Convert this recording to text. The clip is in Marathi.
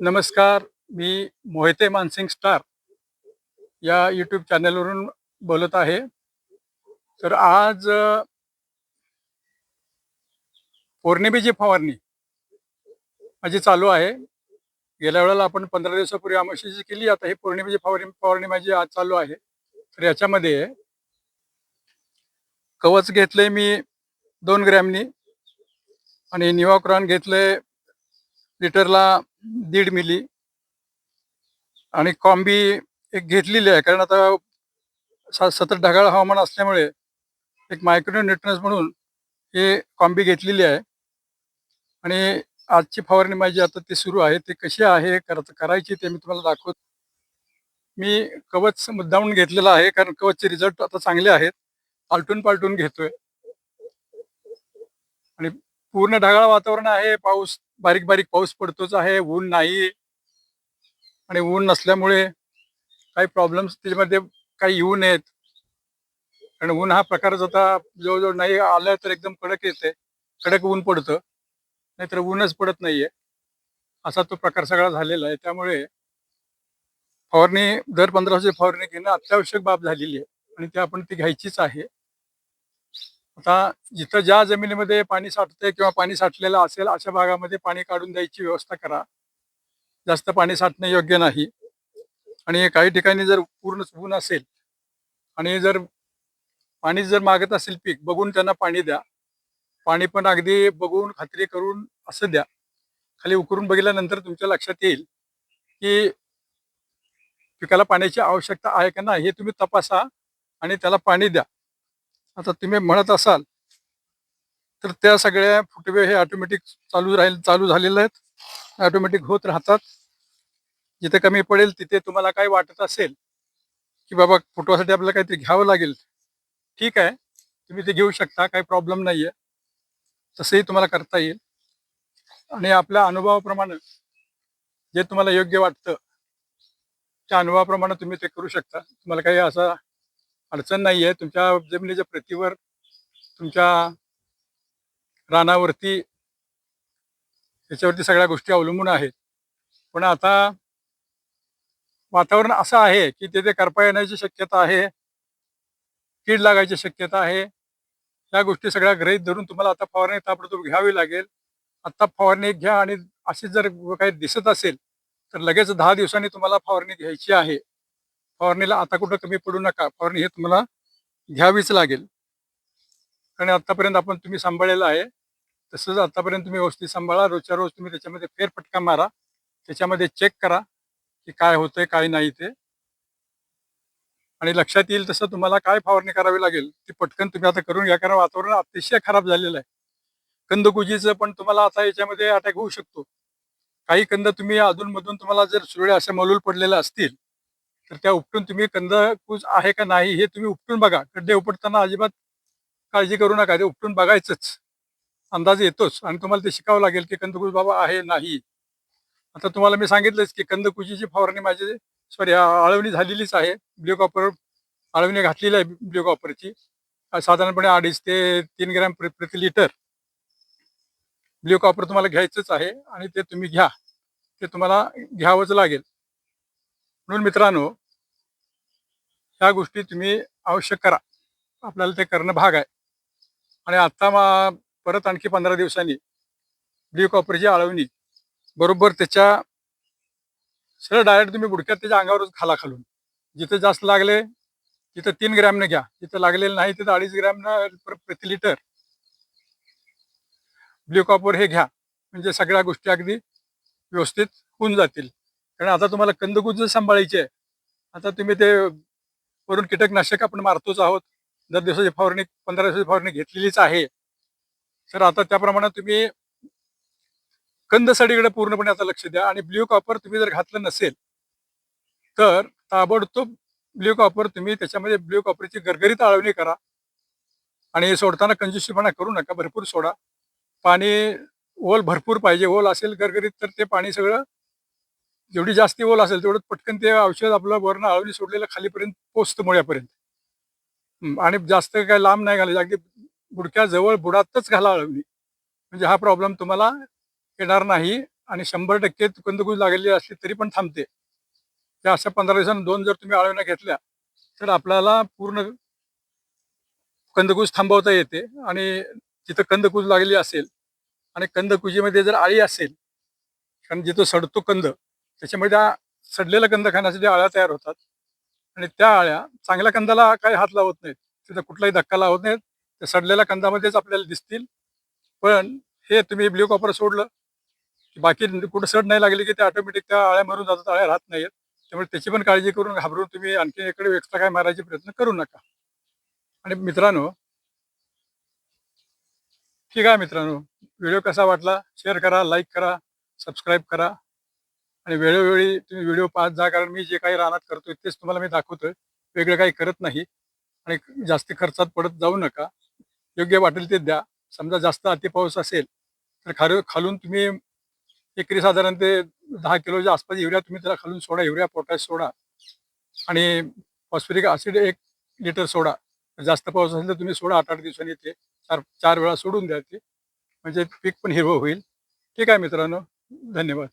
नमस्कार. मी मोहिते मानसिंग स्टार या यूट्यूब चॅनलवरून बोलत आहे. तर आज पौर्णिमेची फवारणी माझी चालू आहे. गेल्या वेळेला आपण 15 दिवसापूर्वी अमावास्येची केली. आता ही पौर्णिमेची फवारणी फवारणी माझी आज चालू आहे. तर याच्यामध्ये कवच घेतलंय मी 2 ग्रॅमनी आणि निवाक्रान घेतलंय लिटरला 1.5 मिली आणि कॉम्बी एक घेतलेली आहे. कारण आता सतत ढगाळ हवामान असल्यामुळे एक मायक्रो न्यूट्रन्स म्हणून हे कॉम्बी घेतलेली आहे. आणि आजची फवारणी माझी आता ती सुरू आहे. ती कशी आहे करायची ते मी तुम्हाला दाखवतो. मी कवच मुद्दामून घेतलेलं आहे कारण कवचचे रिझल्ट आता चांगले आहेत. आलटून-पालटून घेतोय आणि पूर्ण ढगाळ वातावरण आहे. पाऊस बारीक-बारीक पाऊस पडतोच आहे. ऊन नाही आणि ऊन नसल्यामुळे काही प्रॉब्लेम्स त्याच्यामध्ये काही येऊ नयेत. कारण ऊन हा प्रकारच आता जवळ-जवळ नाही आलं तर एकदम कडक येते. कडक ऊन पडतं. नाहीतर ऊनच पडत नाहीये. असा तो प्रकार सगळा झालेला आहे. त्यामुळे फवारणी दर 15 दिवसाची फवारणी घेणं अत्यावश्यक बाब झालेली आहे आणि ती आपण ती घ्यायचीच आहे. आता जिथं ज्या जमिनीमध्ये पाणी साठतंय किंवा पाणी साठलेलं असेल अशा भागामध्ये पाणी काढून द्यायची व्यवस्था करा. जास्त पाणी साठणे योग्य नाही आणि काही ठिकाणी जर पूर्ण ऊन असेल आणि जर पाणी जर मागत असेल पीक बघून त्यांना पाणी द्या. पाणी पण अगदी बघून खात्री करून असं द्या. खाली उकरून बघितल्यानंतर तुमच्या लक्षात येईल की पिकाला पाण्याची आवश्यकता आहे का नाही हे तुम्ही तपासा आणि त्याला पाणी द्या. आता तुम्ही म्हणत असाल तर त्या सगळ्या फुटवे हे ऑटोमॅटिक चालू झालेले आहेत. ऑटोमॅटिक होत राहतात. जिथे कमी पडेल तिथे तुम्हाला काय वाटत असेल की बाबा फुटवासाठी आपल्याला काहीतरी घ्यावं लागेल, ठीक आहे. तुम्ही ते घेऊ शकता. काही प्रॉब्लेम नाहीये. तसंही तुम्हाला करता येईल आणि आपल्या अनुभवाप्रमाणे जे तुम्हाला योग्य वाटतं त्या अनुभवाप्रमाणे तुम्ही ते करू शकता. तुम्हाला काही असं अडचण नाहीये. तुमच्या जमिनीच्या प्रतीवर, तुमच्या रानावरती याच्यावरती सगळ्या गोष्टी अवलंबून आहेत. पण आता वातावरण असं आहे की तिथे करपा येण्याची शक्यता आहे, कीड लागायची शक्यता आहे. या गोष्टी सगळ्या गृहीत धरून तुम्हाला आता फवारणी ताबडतोब घ्यावी लागेल. आत्ता फवारणी घ्या आणि अशी जर काही दिसत असेल तर लगेच 10 दिवसांनी तुम्हाला फवारणी घ्यायची आहे. फवारणीला आता कुठं कमी पडू नका. फवारणी हे तुम्हाला घ्यावीच लागेल. कारण आतापर्यंत तुम्ही सांभाळलेलं आहे. तसंच आतापर्यंत तुम्ही व्यवस्थित सांभाळा. रोजच्या रोज तुम्ही त्याच्यामध्ये फेरफटका मारा. त्याच्यामध्ये चेक करा की काय होतंय काय नाही ते. आणि लक्षात येईल तसं तुम्हाला काय फवारणी करावी लागेल ती पटकन तुम्ही आता करून घ्या. कारण वातावरण अतिशय खराब झालेलं आहे. कंदकुजीचं पण तुम्हाला आता याच्यामध्ये अटॅक होऊ शकतो. काही कंद तुम्ही अधूनमधून तुम्हाला जर सुरळे असे मलूल पडलेले असतील तर त्या उपटून तुम्ही कंदकुज आहे का नाही हे तुम्ही उपटून बघा. खड्डे उपटताना अजिबात काळजी करू नका. ते उपटून बघायचंच. अंदाज येतोच आणि तुम्हाला ते शिकावं लागेल की कंदकुज बाबा आहे नाही. आता तुम्हाला मी सांगितलंच की कंदकुजीची फवारणी माझी आळवणी झालेलीच आहे. ब्ल्यू कॉपर आळवणी घातलेली आहे ब्ल्यू कॉपरची. साधारणपणे 2.5 ते 3 ग्रॅम प्रति लिटर ब्ल्यू कॉपर तुम्हाला घ्यायचंच आहे आणि ते तुम्ही घ्या. ते तुम्हाला घ्यावंच लागेल. म्हणून मित्रांनो, ह्या गोष्टी तुम्ही अवश्य करा. आपल्याला ते करणं भाग आहे. आणि आता परत आणखी 15 दिवसांनी ब्ल्यू कॉपरची आळवणी बरोबर त्याच्या सरळ डायरेक्ट तुम्ही बुडक्यात त्याच्या अंगावरच खालून. जिथे जास्त लागले तिथं 3 ग्रॅमने घ्या. जिथं लागलेलं नाही तिथं 2.5 ग्रॅमनं प्रति लिटर ब्ल्यू कॉपर हे घ्या. म्हणजे सगळ्या गोष्टी अगदी व्यवस्थित होऊन जातील. कारण आता तुम्हाला कंदकुज सांभाळायची आहे. आता तुम्ही ते वरून कीटकनाशक आपण मारतोच आहोत. दर दिवसाची फवारणी 15 दिवसाची फवारणी घेतलेलीच आहे. तर आता त्याप्रमाणे तुम्ही कंदसाडीकडे पूर्णपणे आता लक्ष द्या आणि ब्ल्यू कॉपर तुम्ही जर घातलं नसेल तर ताबडतोब ब्ल्यू कॉपर तुम्ही त्याच्यामध्ये ब्ल्यू कॉपरची गरगरीत आळवणी करा आणि सोडताना कंजूसपणा करू नका. भरपूर सोडा. पाणी ओल भरपूर पाहिजे. ओल असेल गरगरीत तर ते पाणी सगळं जेवढी जास्ती ओल असेल तेवढं पटकन ते औषध आपलं वरनं आळवणी सोडलेलं खालीपर्यंत पोचतं मुळ्यापर्यंत. आणि जास्त काही लांब नाही घालायचं. अगदी बुडक्याजवळ बुडातच घाला आळवणी. म्हणजे हा प्रॉब्लेम तुम्हाला येणार नाही आणि 100% कंदकुज लागलेली असली तरी पण थांबते. त्या अशा 15 दिवसांनी 2 जर तुम्ही आळवण्या घेतल्या तर आपल्याला पूर्ण कंदकुज थांबवता येते. आणि जिथं कंदकुज लागलेली असेल आणि कंदकुजीमध्ये जर आळी असेल, कारण जिथं सडतो कंद त्याच्यामध्ये सडलेला कंद खाण्यासाठी अळ्या तयार होतात. आणि त्या अळ्या चांगल्या कंदाला काही हात लावत नाहीत, तिथं कुठलाही धक्का लावत नाहीत, त्या सडलेल्या कंदामध्येच आपल्याला दिसतील. पण हे तुम्ही ब्ल्यू कॉपर सोडलं की बाकी कुठं सड नाही लागली की ते ऑटोमॅटिक त्या अळ्या मरून जातात, अळ्या राहत नाहीत. त्यामुळे त्याची पण काळजी करून घाबरून तुम्ही आणखी इकडे एक्स्ट्रा काय मारायचे प्रयत्न करू नका. आणि मित्रांनो, ठीक आहे मित्रांनो, व्हिडिओ कसा वाटला शेअर करा, लाईक करा, सबस्क्राईब करा. आणि वेळोवेळी तुम्ही व्हिडिओ पाहत जा, कारण मी जे काही रानात करतोय तेच तुम्हाला मी दाखवतोय, वेगळं काही करत नाही. आणि जास्त खर्चात पडत जाऊ नका, योग्य वाटेल ते द्या. समजा जास्त अति पाऊस असेल तर खालून तुम्ही एकरी साधारण ते 10 किलोच्या आसपास युरिया तुम्ही त्याला खालून सोडा, युरिया पोटॅश सोडा. आणि फॉस्फरिक ॲसिड 1 लिटर सोडा. जास्त पाऊस असेल तर तुम्ही सोडा, 8-8 दिवसांनी ते 4 वेळा सोडून द्या ते, म्हणजे पीक पण हिरवं होईल. ठीक आहे मित्रांनो, धन्यवाद.